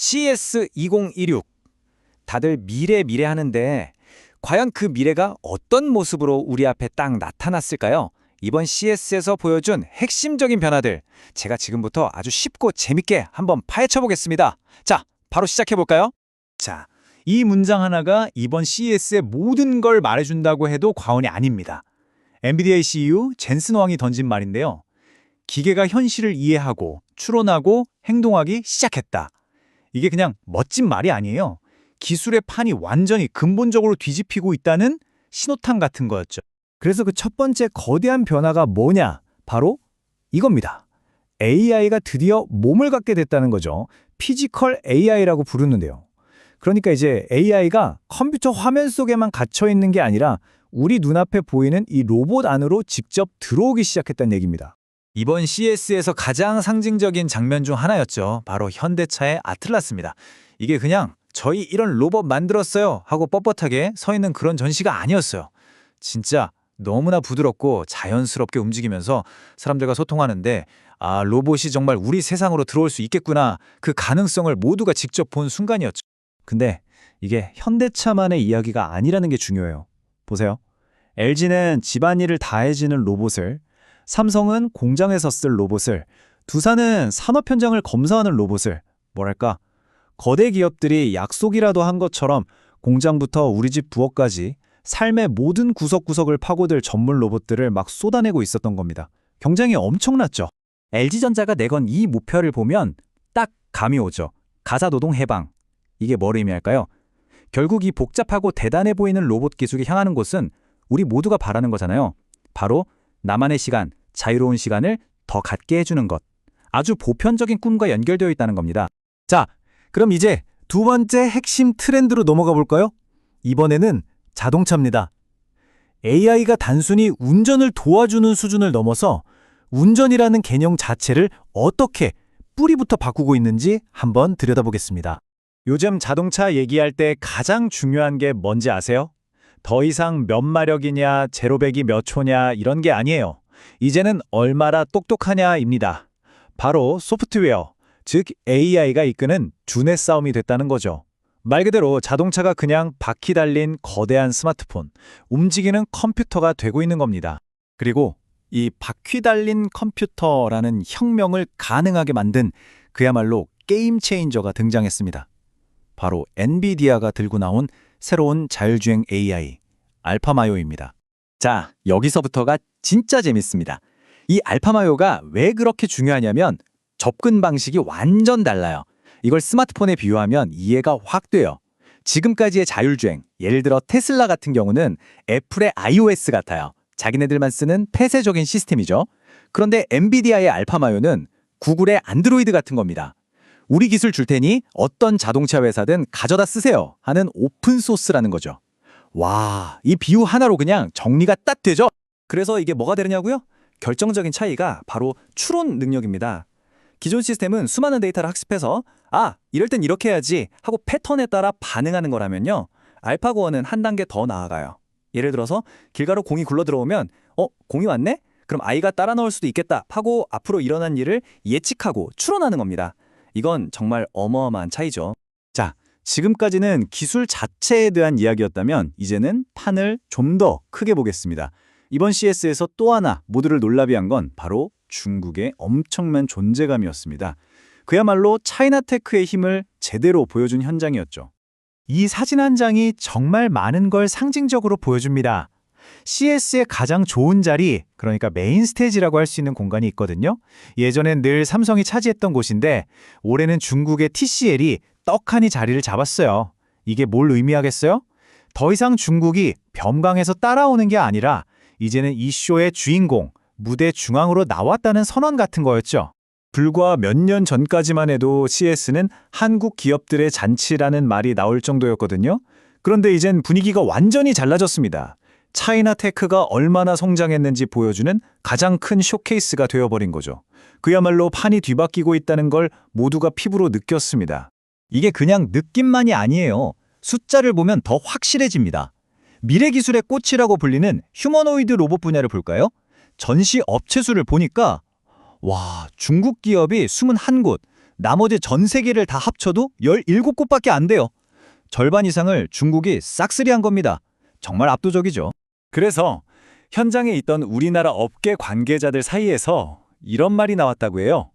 CS 2016. 다들 미래 하는데 과연 그 미래가 어떤 모습으로 우리 앞에 딱 나타났을까요? 이번 CS에서 보여준 핵심적인 변화들, 제가 지금부터 아주 쉽고 재밌게 한번 파헤쳐 보겠습니다. 자, 바로 시작해 볼까요? 자, 이 문장 하나가 이번 CES의 모든 걸 말해준다고 해도 과언이 아닙니다. 엔비디아의 CEO 젠슨 왕이 던진 말인데요. 기계가 현실을 이해하고 추론하고 행동하기 시작했다. 이게 그냥 멋진 말이 아니에요. 기술의 판이 완전히 근본적으로 뒤집히고 있다는 신호탄 같은 거였죠. 그래서 그 첫 번째 거대한 변화가 뭐냐? 바로 이겁니다. AI가 드디어 몸을 갖게 됐다는 거죠. 피지컬 AI라고 부르는데요. 그러니까 이제 AI가 컴퓨터 화면 속에만 갇혀 있는 게 아니라 우리 눈앞에 보이는 이 로봇 안으로 직접 들어오기 시작했다는 얘기입니다. 이번 CS에서 가장 상징적인 장면 중 하나였죠. 바로 현대차의 아틀라스입니다. 이게 그냥 저희 이런 로봇 만들었어요 하고 뻣뻣하게 서 있는 그런 전시가 아니었어요. 진짜 너무나 부드럽고 자연스럽게 움직이면서 사람들과 소통하는데 로봇이 정말 우리 세상으로 들어올 수 있겠구나, 그 가능성을 모두가 직접 본 순간이었죠. 근데 이게 현대차만의 이야기가 아니라는 게 중요해요. 보세요. LG는 집안일을 다 해주는 로봇을, 삼성은 공장에서 쓸 로봇을, 두산은 산업 현장을 검사하는 로봇을, 뭐랄까, 거대 기업들이 약속이라도 한 것처럼 공장부터 우리 집 부엌까지 삶의 모든 구석구석을 파고들 전문 로봇들을 막 쏟아내고 있었던 겁니다. 경쟁이 엄청났죠. LG전자가 내건 이 목표를 보면 딱 감이 오죠. 가사노동 해방. 이게 뭘 의미할까요? 결국 이 복잡하고 대단해 보이는 로봇 기술이 향하는 곳은 우리 모두가 바라는 거잖아요. 바로 나만의 시간, 자유로운 시간을 더 갖게 해주는 것. 아주 보편적인 꿈과 연결되어 있다는 겁니다. 자, 그럼 이제 두 번째 핵심 트렌드로 넘어가 볼까요? 이번에는 자동차입니다. AI가 단순히 운전을 도와주는 수준을 넘어서 운전이라는 개념 자체를 어떻게 뿌리부터 바꾸고 있는지 한번 들여다보겠습니다. 요즘 자동차 얘기할 때 가장 중요한 게 뭔지 아세요? 더 이상 몇 마력이냐, 제로백이 몇 초냐 이런 게 아니에요. 이제는 얼마나 똑똑하냐입니다. 바로 소프트웨어, 즉 AI가 이끄는 두뇌 싸움이 됐다는 거죠. 말 그대로 자동차가 그냥 바퀴 달린 거대한 스마트폰, 움직이는 컴퓨터가 되고 있는 겁니다. 그리고 이 바퀴 달린 컴퓨터라는 혁명을 가능하게 만든 그야말로 게임 체인저가 등장했습니다. 바로 엔비디아가 들고 나온 새로운 자율주행 AI, 알파마요입니다. 자, 여기서부터가 진짜 재밌습니다. 이 알파마요가 왜 그렇게 중요하냐면 접근 방식이 완전 달라요. 이걸 스마트폰에 비유하면 이해가 확 돼요. 지금까지의 자율주행, 예를 들어 테슬라 같은 경우는 애플의 iOS 같아요. 자기네들만 쓰는 폐쇄적인 시스템이죠. 그런데 엔비디아의 알파마요는 구글의 안드로이드 같은 겁니다. 우리 기술 줄 테니 어떤 자동차 회사든 가져다 쓰세요 하는 오픈소스라는 거죠. 와, 이 비유 하나로 그냥 정리가 딱 되죠? 그래서 이게 뭐가 되느냐고요? 결정적인 차이가 바로 추론 능력입니다. 기존 시스템은 수많은 데이터를 학습해서 이럴 땐 이렇게 해야지 하고 패턴에 따라 반응하는 거라면요, 알파고어는 한 단계 더 나아가요. 예를 들어서 길가로 공이 굴러 들어오면 공이 왔네? 그럼 아이가 따라 넣을 수도 있겠다 하고 앞으로 일어난 일을 예측하고 추론하는 겁니다. 이건 정말 어마어마한 차이죠. 자, 지금까지는 기술 자체에 대한 이야기였다면 이제는 판을 좀 더 크게 보겠습니다. 이번 CS에서 또 하나 모두를 놀라게 한 건 바로 중국의 엄청난 존재감이었습니다. 그야말로 차이나테크의 힘을 제대로 보여준 현장이었죠. 이 사진 한 장이 정말 많은 걸 상징적으로 보여줍니다. CS의 가장 좋은 자리, 그러니까 메인 스테이지라고 할 수 있는 공간이 있거든요. 예전엔 늘 삼성이 차지했던 곳인데 올해는 중국의 TCL이 떡하니 자리를 잡았어요. 이게 뭘 의미하겠어요? 더 이상 중국이 변방에서 따라오는 게 아니라 이제는 이 쇼의 주인공, 무대 중앙으로 나왔다는 선언 같은 거였죠. 불과 몇 년 전까지만 해도 CS는 한국 기업들의 잔치라는 말이 나올 정도였거든요. 그런데 이젠 분위기가 완전히 달라졌습니다. 차이나테크가 얼마나 성장했는지 보여주는 가장 큰 쇼케이스가 되어버린 거죠. 그야말로 판이 뒤바뀌고 있다는 걸 모두가 피부로 느꼈습니다. 이게 그냥 느낌만이 아니에요. 숫자를 보면 더 확실해집니다. 미래 기술의 꽃이라고 불리는 휴머노이드 로봇 분야를 볼까요? 전시 업체 수를 보니까 중국 기업이 21곳, 나머지 전 세계를 다 합쳐도 17곳밖에 안 돼요. 절반 이상을 중국이 싹쓸이한 겁니다. 정말 압도적이죠. 그래서 현장에 있던 우리나라 업계 관계자들 사이에서 이런 말이 나왔다고 해요.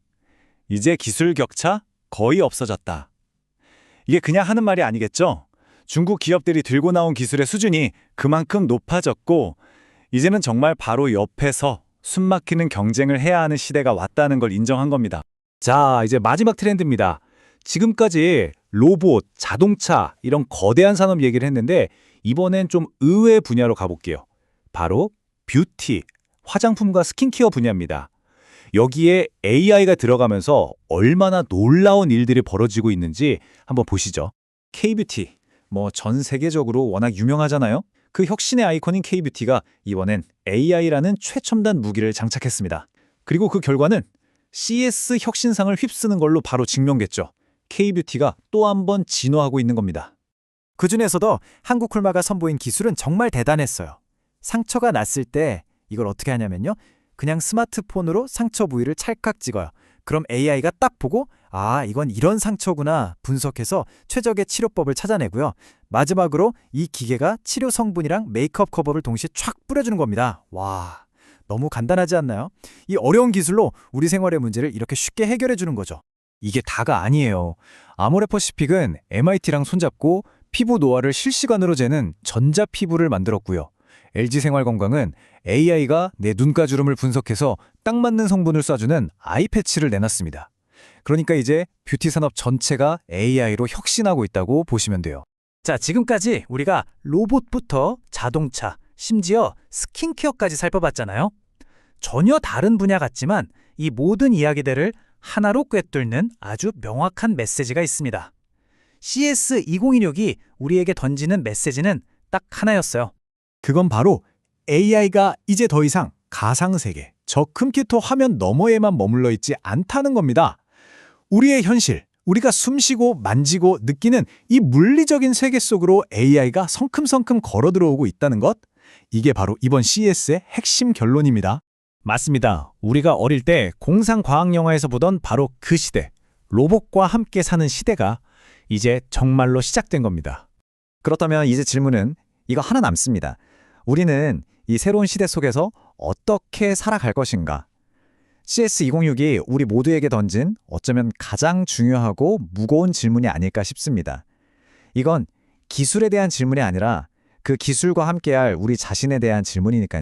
이제 기술 격차 거의 없어졌다. 이게 그냥 하는 말이 아니겠죠? 중국 기업들이 들고 나온 기술의 수준이 그만큼 높아졌고 이제는 정말 바로 옆에서 숨막히는 경쟁을 해야 하는 시대가 왔다는 걸 인정한 겁니다. 자, 이제 마지막 트렌드입니다. 지금까지 로봇, 자동차 이런 거대한 산업 얘기를 했는데 이번엔 좀 의외의 분야로 가볼게요. 바로 뷰티, 화장품과 스킨케어 분야입니다. 여기에 AI가 들어가면서 얼마나 놀라운 일들이 벌어지고 있는지 한번 보시죠. K-뷰티, 전 세계적으로 워낙 유명하잖아요. 그 혁신의 아이콘인 K-뷰티가 이번엔 AI라는 최첨단 무기를 장착했습니다. 그리고 그 결과는 CS 혁신상을 휩쓰는 걸로 바로 증명됐죠. K-뷰티가 또 한 번 진화하고 있는 겁니다. 그중에서도 한국콜마가 선보인 기술은 정말 대단했어요. 상처가 났을 때 이걸 어떻게 하냐면요. 그냥 스마트폰으로 상처 부위를 찰칵 찍어요. 그럼 AI가 딱 보고 이건 이런 상처구나 분석해서 최적의 치료법을 찾아내고요. 마지막으로 이 기계가 치료 성분이랑 메이크업 커버를 동시에 촥 뿌려주는 겁니다. 와, 너무 간단하지 않나요? 이 어려운 기술로 우리 생활의 문제를 이렇게 쉽게 해결해 주는 거죠. 이게 다가 아니에요. 아모레퍼시픽은 MIT랑 손잡고 피부 노화를 실시간으로 재는 전자 피부를 만들었고요. LG생활건강은 AI가 내 눈가주름을 분석해서 딱 맞는 성분을 쏴주는 아이 패치를 내놨습니다. 그러니까 이제 뷰티 산업 전체가 AI로 혁신하고 있다고 보시면 돼요. 자, 지금까지 우리가 로봇부터 자동차, 심지어 스킨케어까지 살펴봤잖아요. 전혀 다른 분야 같지만 이 모든 이야기들을 하나로 꿰뚫는 아주 명확한 메시지가 있습니다. CS2016이 우리에게 던지는 메시지는 딱 하나였어요. 그건 바로 AI가 이제 더 이상 가상세계, 저 컴퓨터 화면 너머에만 머물러 있지 않다는 겁니다. 우리의 현실, 우리가 숨쉬고 만지고 느끼는 이 물리적인 세계 속으로 AI가 성큼성큼 걸어 들어오고 있다는 것, 이게 바로 이번 CES의 핵심 결론입니다. 맞습니다. 우리가 어릴 때 공상과학영화에서 보던 바로 그 시대, 로봇과 함께 사는 시대가 이제 정말로 시작된 겁니다. 그렇다면 이제 질문은 이거 하나 남습니다. 우리는 이 새로운 시대 속에서 어떻게 살아갈 것인가? CS2016이 우리 모두에게 던진 어쩌면 가장 중요하고 무거운 질문이 아닐까 싶습니다. 이건 기술에 대한 질문이 아니라 그 기술과 함께할 우리 자신에 대한 질문이니까요.